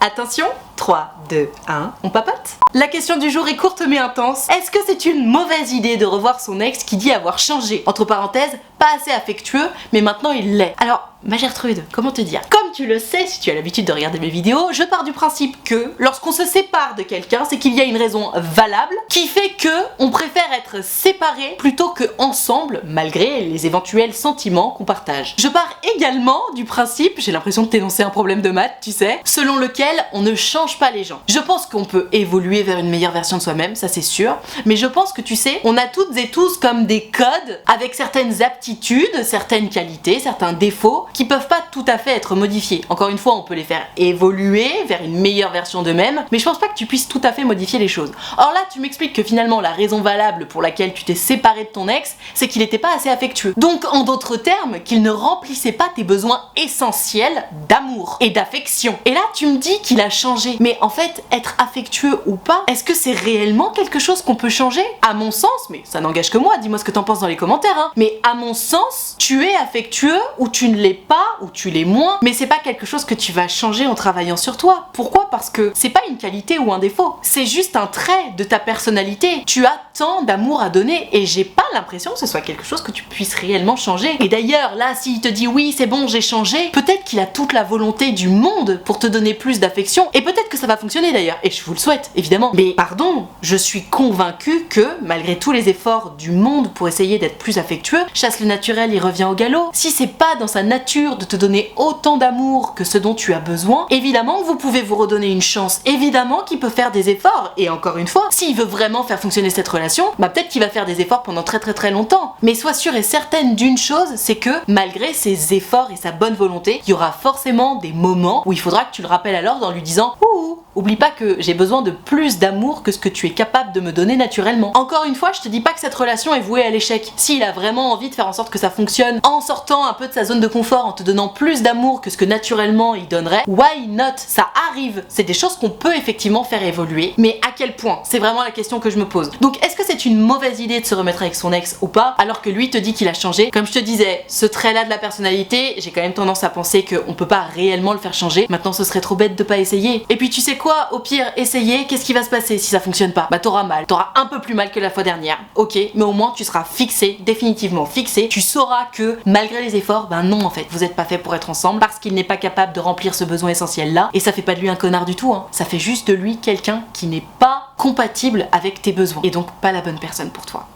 Attention, 3, 2, 1, on papote. La question du jour est courte mais intense. Est-ce que c'est une mauvaise idée de revoir son ex qui dit avoir changé? Entre parenthèses, pas assez affectueux, mais maintenant il l'est. Alors, ma Gertrude, comment te dire? Comme tu le sais, si tu as l'habitude de regarder mes vidéos, je pars du principe que lorsqu'on se sépare de quelqu'un, c'est qu'il y a une raison valable qui fait que on préfère être séparés plutôt que ensemble, malgré les éventuels sentiments qu'on partage. Je pars également du principe, j'ai l'impression de t'énoncer un problème de maths, tu sais, selon lequel on ne change pas les gens. Je pense qu'on peut évoluer vers une meilleure version de soi-même, ça c'est sûr, mais je pense que tu sais, on a toutes et tous comme des codes avec certaines aptitudes, certaines qualités, certains défauts qui peuvent pas tout à fait être modifiés. Encore une fois, on peut les faire évoluer vers une meilleure version d'eux-mêmes, mais je pense pas que tu puisses tout à fait modifier les choses. Or là, tu m'expliques que finalement la raison valable pour laquelle tu t'es séparé de ton ex, c'est qu'il était pas assez affectueux. Donc en d'autres termes, qu'il ne remplissait pas tes besoins essentiels d'amour et d'affection. Et là, tu me dis qu'il a changé. Mais en fait, être affectueux ou pas, est-ce que c'est réellement quelque chose qu'on peut changer? À mon sens, mais ça n'engage que moi, dis-moi ce que t'en penses dans les commentaires, hein. Mais à mon sens, tu es affectueux ou tu ne l'es pas, ou tu l'es moins, mais c'est pas quelque chose que tu vas changer en travaillant sur toi. Pourquoi? Parce que c'est pas une qualité ou un défaut, c'est juste un trait de ta personnalité. Tu as tant d'amour à donner et j'ai pas l'impression que ce soit quelque chose que tu puisses réellement changer. Et d'ailleurs, là, s'il te dit oui, c'est bon, j'ai changé, peut-être qu'il a toute la volonté du monde pour te donner plus d'affection et peut-être que ça va fonctionner d'ailleurs, et je vous le souhaite, évidemment. Mais pardon, je suis convaincue que, malgré tous les efforts du monde pour essayer d'être plus affectueux, chasse le naturel, il revient au galop. Si c'est pas dans sa nature de te donner autant d'amour que ce dont tu as besoin, évidemment que vous pouvez vous redonner une chance, évidemment qu'il peut faire des efforts, et encore une fois, s'il veut vraiment faire fonctionner cette relation, bah peut-être qu'il va faire des efforts pendant très longtemps. Mais sois sûre et certaine d'une chose, c'est que malgré ses efforts et sa bonne volonté, il y aura forcément des moments où il faudra que tu le rappelles alors en lui disant « Ouh, oublie pas que j'ai besoin de plus d'amour que ce que tu es capable de me donner naturellement. » Encore une fois, je te dis pas que cette relation est vouée à l'échec. S'il a vraiment envie de faire en sorte que ça fonctionne en sortant un peu de sa zone de confort, en te donnant plus d'amour que ce que naturellement il donnerait, why not? Ça arrive. C'est des choses qu'on peut effectivement faire évoluer, mais à quel point? C'est vraiment la question que je me pose. Donc est-ce que c'est une mauvaise idée de se remettre avec son ex ou pas, alors que lui te dit qu'il a changé? Comme je te disais, ce trait-là de la personnalité, j'ai quand même tendance à penser qu'on peut pas réellement le faire changer. Maintenant, ce serait trop bête de pas essayer. Et puis tu sais quoi? Au pire, essayer, qu'est-ce qui va se passer si ça fonctionne pas? Bah t'auras mal. T'auras un peu plus mal que la fois dernière. Ok, mais au moins tu seras fixé, définitivement fixé. Tu sauras que malgré les efforts, ben non en fait, vous êtes pas fait pour être ensemble parce qu'il n'est pas capable de remplir ce besoin essentiel là. Et ça fait pas de lui un connard du tout, hein. Ça fait juste de lui quelqu'un qui n'est pas compatible avec tes besoins. Et donc pas la bonne personne pour toi.